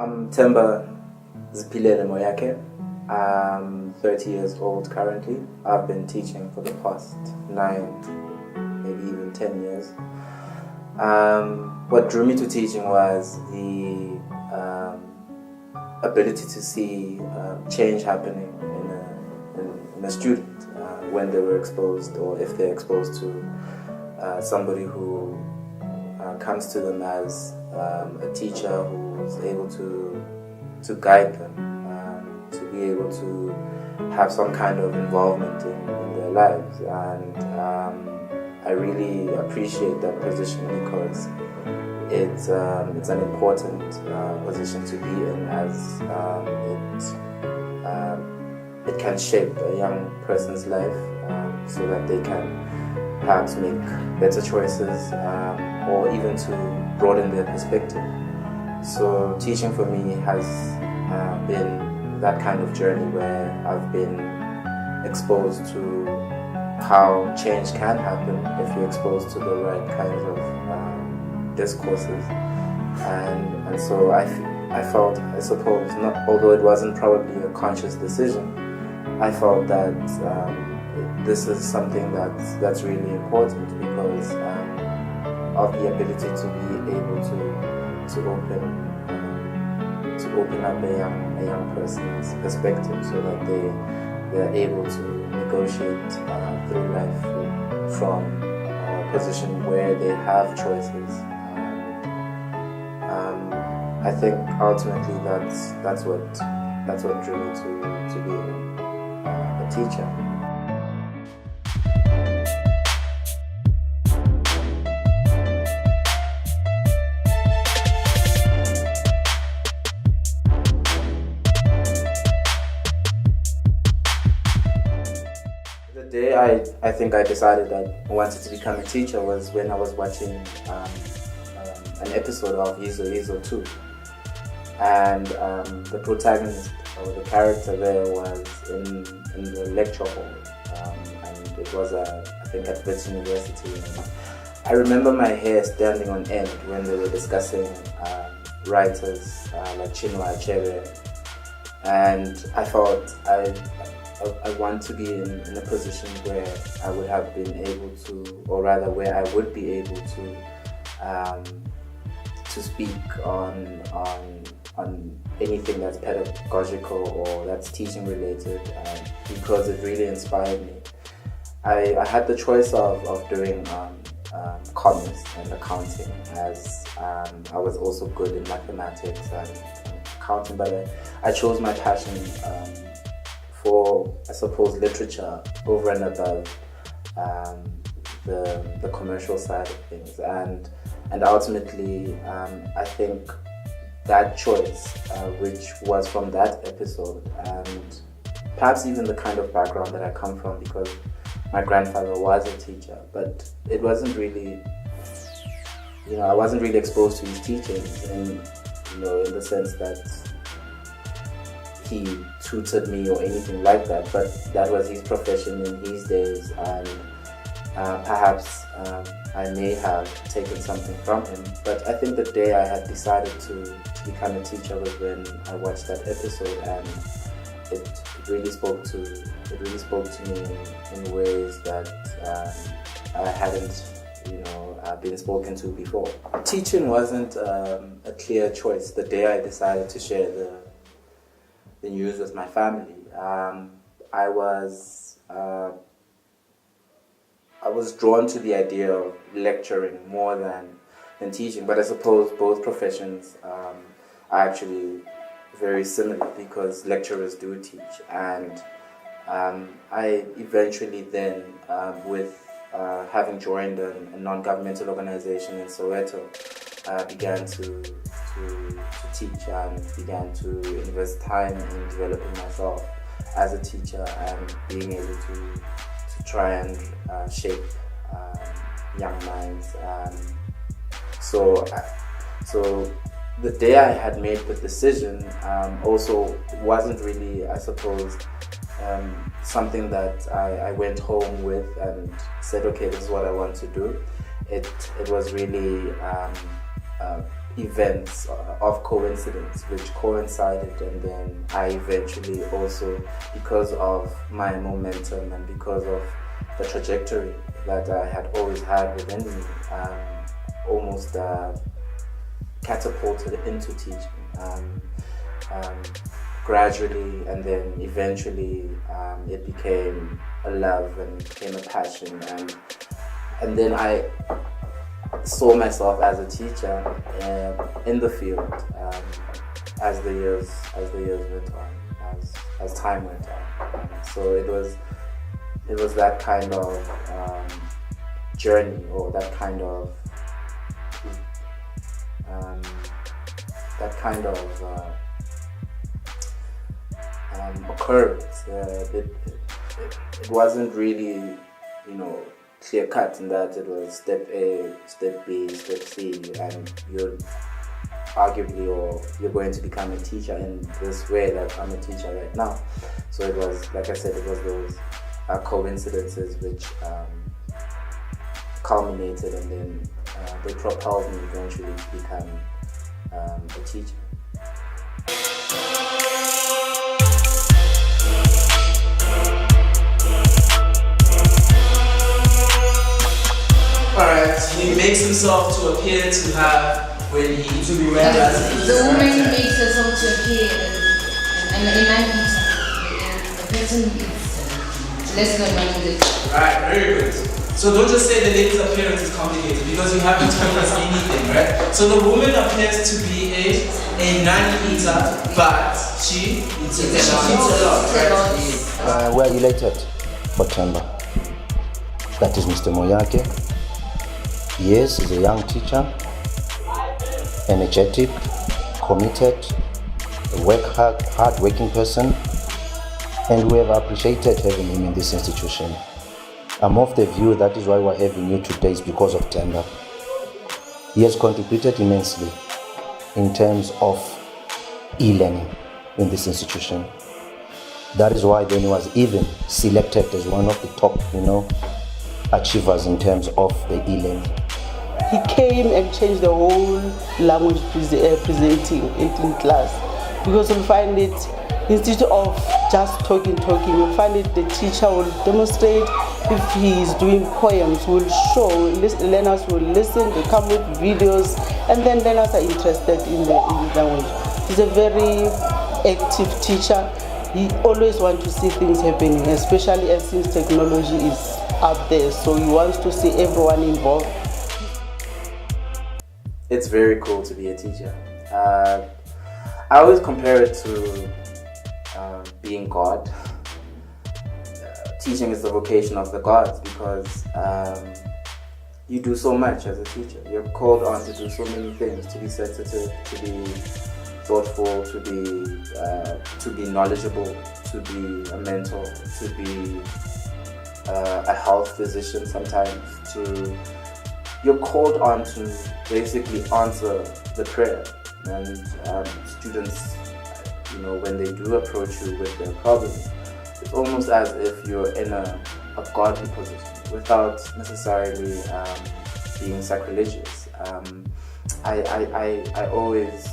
I'm Temba Zipilele Moyake. I'm 30 years old currently. I've been teaching for the past 9, maybe even 10 years. What drew me to teaching was the ability to see change happening in a student when they were exposed, or if they're exposed to somebody who comes to them as a teacher who's able to guide them, to be able to have some kind of involvement in their lives. And I really appreciate that position because it's an important position to be in, as it can shape a young person's life so that they can perhaps make better choices or even to broaden their perspective. So teaching for me has been that kind of journey where I've been exposed to how change can happen if you're exposed to the right kinds of discourses. And so I felt, I suppose, although it wasn't probably a conscious decision, I felt that this is something that's really important because of the ability to be able to open up a young person's perspective so that they're able to negotiate through life from a position where they have choices. I think ultimately that's what drew me to being a teacher. The day I think I decided I wanted to become a teacher was when I was watching an episode of Hizo 2. And the protagonist, or the character there, was in the lecture hall, and it was I think at Wits University. And I remember my hair standing on end when they were discussing writers like Chinua Achebe, and I thought I want to be in a position where I would have been able to, or rather where I would be able to speak on anything that's pedagogical or that's teaching related, because it really inspired me. I had the choice of doing commerce and accounting, as I was also good in mathematics and accounting, but I chose my passion for, I suppose, literature over and above the commercial side of things. And ultimately, I think that choice, which was from that episode, and perhaps even the kind of background that I come from, because my grandfather was a teacher, but it wasn't really, I wasn't really exposed to his teachings in the sense that he tutored me or anything like that, but that was his profession in his days, and perhaps I may have taken something from him. But I think the day I had decided to become a teacher was when I watched that episode, and it really spoke to me in ways that I hadn't been spoken to before. Teaching wasn't a clear choice the day I decided to share the news with my family. I was drawn to the idea of lecturing more than teaching, but I suppose both professions are actually very similar, because lecturers do teach. And I eventually then, with having joined a non-governmental organization in Soweto, began to teach and began to invest time in developing myself as a teacher and being able to try and shape young minds. So the day I had made the decision also wasn't really, I suppose, something that I went home with and said, okay, this is what I want to do. It was really events of coincidence which coincided, and then I eventually also, because of my momentum and because of the trajectory that I had always had within me, almost catapulted into teaching gradually, and then eventually it became a love and became a passion, and then I saw myself as a teacher in the field as the years went on, as time went on. So it was that kind of journey, or that kind of occurrence. It wasn't really, clear cut in that it was step A, step B, step C, and you're going to become a teacher in this way that I'm a teacher right now. So it was, like I said, it was those coincidences which culminated, and then they propelled me eventually to become a teacher. Alright, he makes himself to appear to have when he to be read as the woman makes herself to appear and a man-eater, and the person is less than 1 minute. Right, very good. So don't just say the lady's appearance is complicated, because you haven't told us anything, right? So the woman appears to be a non-eater, but she eats a lot, right? We're elated for Temba. That is Mr. Moyake. Yes, he's a young teacher, energetic, committed, a hard-working person, and we have appreciated having him in this institution. I'm of the view that is why we're having you today, is because of Temba. He has contributed immensely in terms of e-learning in this institution. That is why then he was even selected as one of the top, achievers in terms of the e-learning. He came and changed the whole language presenting in class, because we find it, instead of just talking, you find it the teacher will demonstrate. If he is doing poems, will show, learners will listen, they come with videos, and then learners are interested in the language. He's a very active teacher. He always wants to see things happening, especially as since technology is up there, so he wants to see everyone involved. It's very cool to be a teacher. I always compare it to being God. Teaching is the vocation of the gods, because you do so much as a teacher. You're called on to do so many things, to be sensitive, to be thoughtful, to be knowledgeable, to be a mentor, to be a health physician sometimes. You're called on to basically answer the prayer. And students, when they do approach you with their problems, it's almost as if you're in a godly position without necessarily being sacrilegious. I always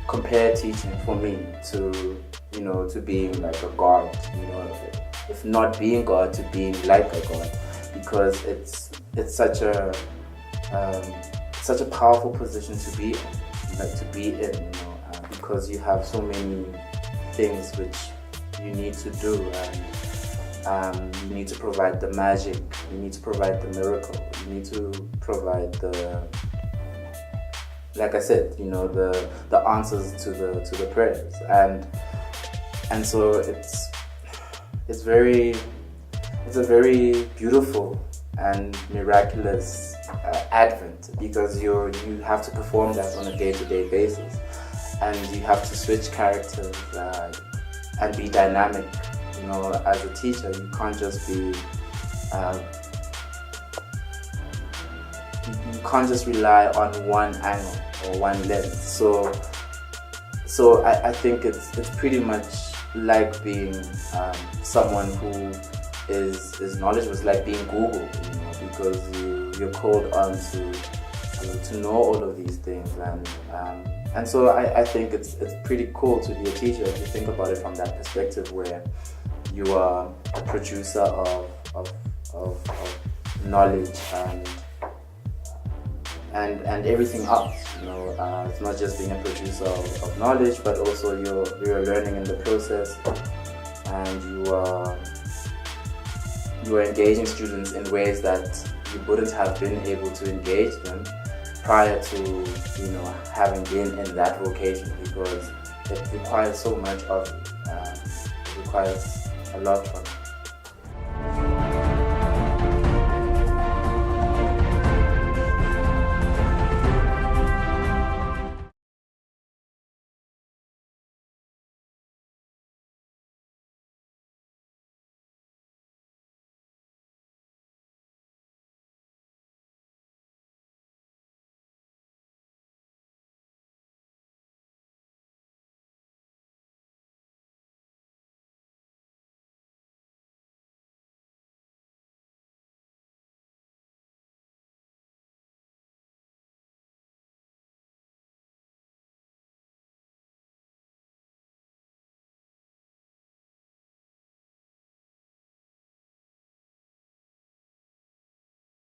compare teaching for me to being like a god, if not being God, to being like a god, because it's such a powerful position to be in, because you have so many things which you need to do, and you need to provide the magic, you need to provide the miracle, you need to provide the, like I said, the answers to the prayers, and so it's a very beautiful and miraculous advent, because you have to perform that on a day-to-day basis, and you have to switch characters and be dynamic. As a teacher, you can't just be you can't just rely on one angle or one lens. So I think it's pretty much like being someone who is knowledgeable. It's like being Google, because you're called on to to know all of these things, and so I think it's pretty cool to be a teacher if you think about it from that perspective, where you are a producer of knowledge and everything else. It's not just being a producer of knowledge, but also you're learning in the process, and you are engaging students in ways that you wouldn't have been able to engage them prior to having been in that vocation, because it requires so much of you. It requires a lot from you.